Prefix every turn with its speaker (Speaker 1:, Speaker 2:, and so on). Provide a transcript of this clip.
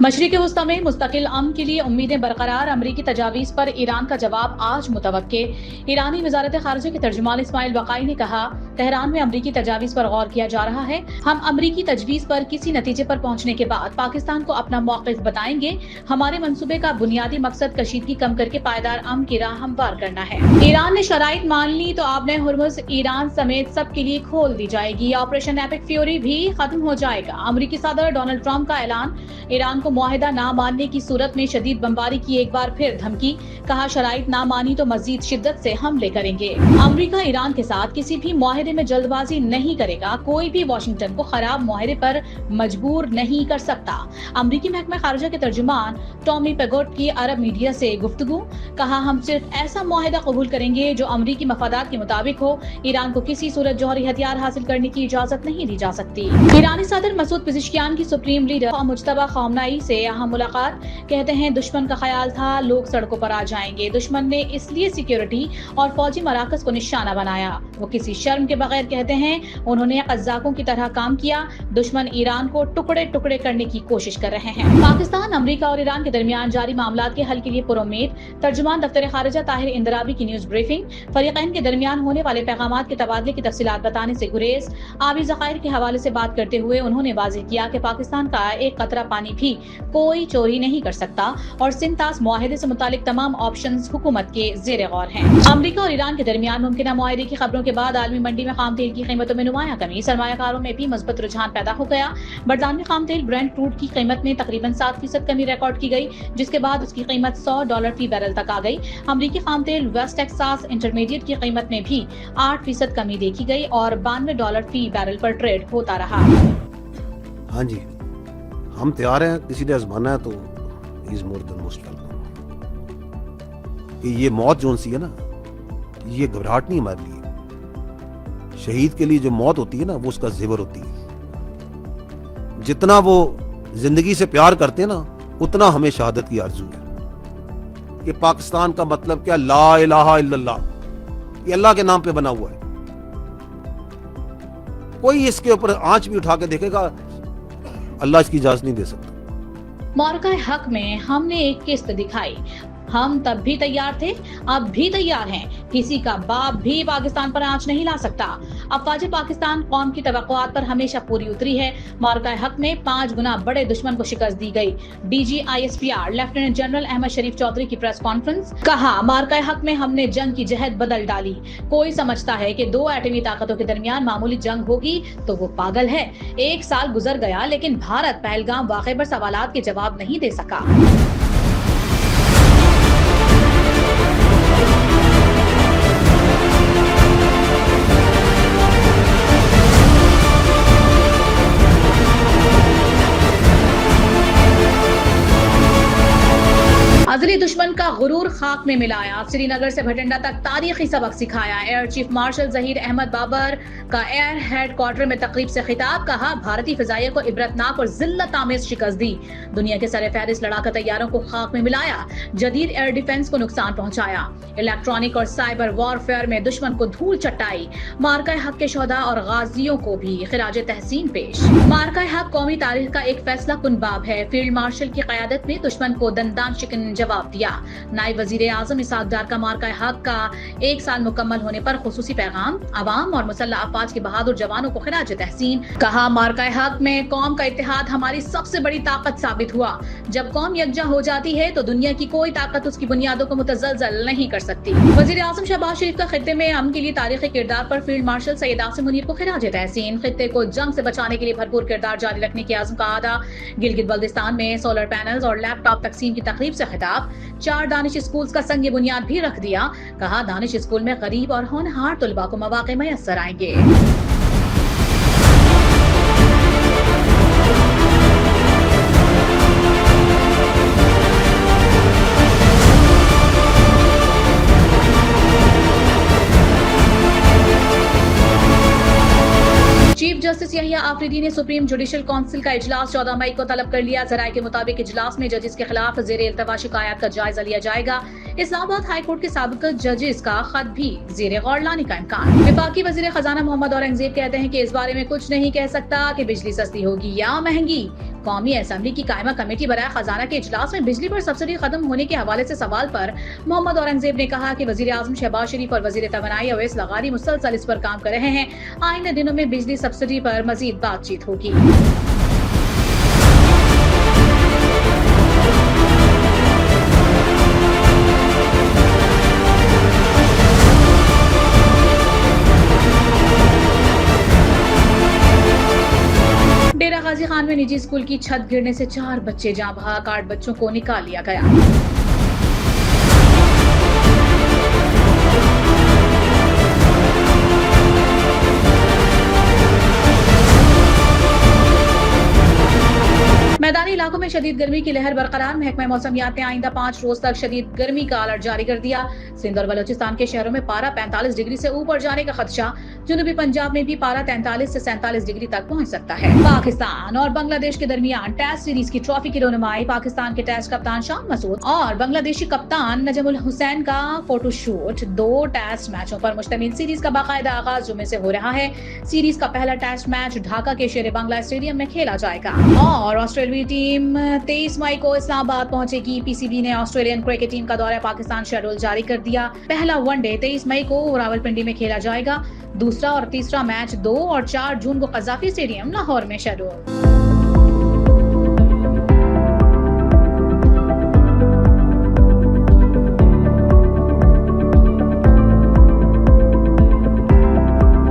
Speaker 1: मशरिक़ वस्ता में मुस्तकिल अमन के लिए उम्मीदें बरकरार, अमरीकी तजावीज़ पर ईरान का जवाब आज मुतवक्के। ईरानी वज़ारत ख़ारिजा के तर्जुमान इस्माइल बक़ाई ने कहा, तेहरान में अमरीकी तजावीज़ पर गौर किया जा रहा है। हम अमरीकी तजवीज़ पर किसी नतीजे पर पहुँचने के बाद पाकिस्तान को अपना मौक़िफ़ बताएंगे। हमारे मंसूबे का बुनियादी मकसद कशीदगी कम करके पायदार अमन की राह हमवार करना है। ईरान ने शराइत मान ली तो आबने हुर्मुज़ ईरान समेत सबके लिए खोल दी जाएगी। ऑपरेशन एपिक फ्यूरी भी खत्म हो जाएगा। अमरीकी सदर डोनाल्ड ट्रंप का ऐलान, ईरान को मुआहिदा ना मानने की सूरत में शदीद बमबारी की एक बार फिर धमकी। कहा, शराइत ना मानी तो मजीद शिद्दत से हमले करेंगे। अमरीका ईरान के साथ किसी भी मुआहिदे में जल्दबाजी नहीं करेगा। कोई भी वाशिंगटन को खराब मुआहिदे पर मजबूर नहीं कर सकता। अमरीकी महकमा खारिजा के तर्जुमान टॉमी पेगोट की अरब मीडिया से गुफ्तगू। कहा, हम सिर्फ ऐसा मुआहिदा कबूल करेंगे जो अमरीकी मफादात के मुताबिक हो। ईरान को किसी सूरत जौहरी हथियार हासिल करने की इजाजत नहीं दी जा सकती। ईरानी सदर मसूद पिज़ेश्कियान की सुप्रीम लीडर मुज्तबा खामनेई से अहम मुलाकात। कहते हैं, दुश्मन का ख्याल था लोग सड़कों पर आ जाएंगे। दुश्मन ने इसलिए सिक्योरिटी और फौजी मराकज को निशाना बनाया। वो किसी शर्म के बगैर कहते हैं, उन्होंने कज़ाकों की तरह काम किया। दुश्मन ईरान को टुकड़े टुकड़े करने की कोशिश कर रहे हैं। पाकिस्तान, अमरीका और ईरान के दरमियान जारी मामलात के हल के लिए पुरुम्मीद। तर्जुमान दफ्तर खारिजा ताहिर इंदराबी की न्यूज ब्रीफिंग। फरीकैन के दरमियान होने वाले पैगामात के तबादले की तफसीलात बताने से गुरेज। आबी ज़खायर के हवाले से बात करते हुए उन्होंने वाज़ेह किया कि पाकिस्तान का एक कतरा पानी भी कोई चोरी नहीं कर सकता और सिंतास मुआहिदे से मुतालिक तमाम ऑप्शंस हुकूमत के ज़ेर गौर हैं। अमरीका और ईरान के दरमियान मुमकिन मुआहिदे की खबरों के बाद आलमी मंडी में खाम तेल की कीमतों में नुमाया कमी। सरमायाकारों में भी मजबूत रुझान पैदा हो गया। बरतानवी खाम तेल ब्रेंट क्रूड की कीमत में तकरीबन 7% कमी रिकॉर्ड की गई, जिसके बाद उसकी कीमत $100 फी बैरल तक आ गई। अमरीकी खाम तेल वेस्ट टेक्सास इंटरमीडिएट की कीमत में भी 8% कमी देखी गई और $92 फी बैरल पर ट्रेड होता रहा।
Speaker 2: हाँ जी, हम तैयार हैं, किसी ने आजमाना है तो is more than most welcome. ये मौत जोन सी है ना, ये घबराहट नहीं हमारे लिए। शहीद के लिए जो मौत होती है ना, वो उसका ज़ेवर होती है। जितना वो जिंदगी से प्यार करते हैं ना, उतना हमें शहादत की आरज़ू है। कि पाकिस्तान का मतलब क्या, ला इलाहा इल्लल्लाह, ये अल्लाह के नाम पे बना हुआ है। कोई इसके ऊपर आंच भी उठा के देखेगा, अल्लाह इसकी इजाजत नहीं दे सकता।
Speaker 1: मौक़ा हक में हमने एक किस्त दिखाई। हम तब भी तैयार थे, अब भी तैयार हैं। किसी का बाप भी पाकिस्तान पर आंच नहीं ला सकता। अफवाज पाकिस्तान कौम की तवक्कुआत पर हमेशा पूरी उतरी है। मौक़ा हक में 5 गुना बड़े दुश्मन को शिकस्त दी गई। DG ISPR lieutenant general Ahmed Sharif Chaudhry की प्रेस कॉन्फ्रेंस। कहा, मौक़ा हक में हमने जंग की जहद बदल डाली। कोई समझता है कि 2 एटमी ताकतों के दरमियान मामूली जंग होगी तो वो पागल है। 1 साल गुजर गया लेकिन भारत पहलगाम वाक़े पर सवालात के जवाब नहीं दे सका। अज़ली दुश्मन का गुरूर खाक में मिलाया। श्रीनगर से भटिंडा तक तारीखी सबक सिखाया। Air chief marshal Zaheer Ahmed Babar का एयर हेडक्वार्टर में तकरीब से खिताब। कहा, भारतीय फिजाइया को इबरतनाक और जिल्लत आमेज शिकस्त दी। दुनिया के सर फहरिस्त लड़ाका तैयारों को खाक में मिलाया। जदीद एयर डिफेंस को नुकसान पहुंचाया। इलेक्ट्रॉनिक और साइबर वॉरफेयर में दुश्मन को धूल चटाई। मार्का हक के शोहदा और गाजियों को भी खिराज तहसीन पेश। मार्का हक कौमी तारीख का एक फैसला कुन बाब है। फील्ड मार्शल की क़यादत में दुश्मन को दंदान शिकन जवाब दिया। नायब वजीर आजम इसहाक डार का मार्का हक का 1 साल मुकम्मल होने पर खुसूसी पैगाम। अवाम और मुसल्लह अफवाज के बहादुर जवानों को खिराज तहसीन। कहा, मार्का हक में कौम का इत्तेहाद हमारी सबसे बड़ी ताकत साबित हुआ। जब कौम यकजा हो जाती है तो दुनिया की कोई ताकत उसकी बुनियादों को मुतज़लज़ल नहीं कर सकती। वजीर आजम शहबाज शरीफ का खित्ते में अमन के लिए तारीखी किरदार पर फील्ड मार्शल सैयद आसिम मुनीर को खिराज तहसीन। खित्ते को जंग से बचाने के लिए भरपूर किरदार जारी रखने के आज़म का आदा। गिलगित बल्दिस्तान में सोलर पैनल्स और लैपटॉप तकसीम की तकरीब से खिताब। 4 दानिश स्कूल्स का संग बुनियाद भी रख दिया। कहा, दानिश स्कूल में गरीब और होनहार तुलबा को मौके मैसर आएंगे। चीफ जस्टिस यहिया आफरीदी ने सुप्रीम जुडिशल काउंसिल का इजलास 14 मई को तलब कर लिया। जराये के मुताबिक इजलास में जजेस के खिलाफ ज़ेर इल्तवा शिकायत का जायजा लिया जाएगा। इस्लामाबाद हाई कोर्ट के साबिक जजेस का खत भी ज़ेर गौर लाने का इम्कान। विफाकी वज़ीर खजाना मोहम्मद औरंगजेब कहते हैं कि इस बारे में कुछ नहीं कह सकता कि बिजली सस्ती होगी या महंगी। कौमी असेंबली की कायमा कमेटी बराए खजाना के इजलास में बिजली पर सब्सिडी खत्म होने के हवाले से सवाल पर मोहम्मद औरंगजेब ने कहा कि वजीर आजम शहबाज शरीफ और वजीर तवानाई अवैस लगारी मुसलसल इस पर काम कर रहे हैं। आइंदा दिनों में बिजली सब्सिडी पर मजीद बातचीत होगी। डेरा गाजी खान में निजी स्कूल की छत गिरने से 4 बच्चे जाँ बहक, 8 बच्चों को निकाल लिया गया। मैदानी इलाकों में शदीद गर्मी की लहर बरकरार। महकमा मौसमियात ने आइंदा 5 रोज तक शदीद गर्मी का अलर्ट जारी कर दिया। सिंध और बलोचिस्तान के शहरों में पारा 45 डिग्री से ऊपर जाने का खदशा। जनूबी पंजाब में भी पारा 43 से 47 डिग्री तक पहुंच सकता है। पाकिस्तान और बांग्लादेश के दरमियान टेस्ट सीरीज की ट्रॉफी की रोनुमाई। पाकिस्तान के टेस्ट कप्तान शान मसूद और बांग्लादेशी कप्तान नजमुल हुसैन का फोटोशूट। 2 टेस्ट मैचों पर मुश्तमिल सीरीज का बाकायदा आगाज जुमे से हो रहा है। सीरीज का पहला टेस्ट मैच ढाका के शेर बांग्ला स्टेडियम में खेला जाएगा और ऑस्ट्रेलियाई टीम 23 मई को इस्लामाबाद पहुंचेगी। पीसीबी ने ऑस्ट्रेलियन क्रिकेट टीम का दौरा पाकिस्तान शेड्यूल जारी कर दिया। पहला वनडे 23 मई को रावलपिंडी में खेला जाएगा। दूसरा और तीसरा मैच 2 और 4 जून को कज़ाफी स्टेडियम लाहौर में शेड्यूल।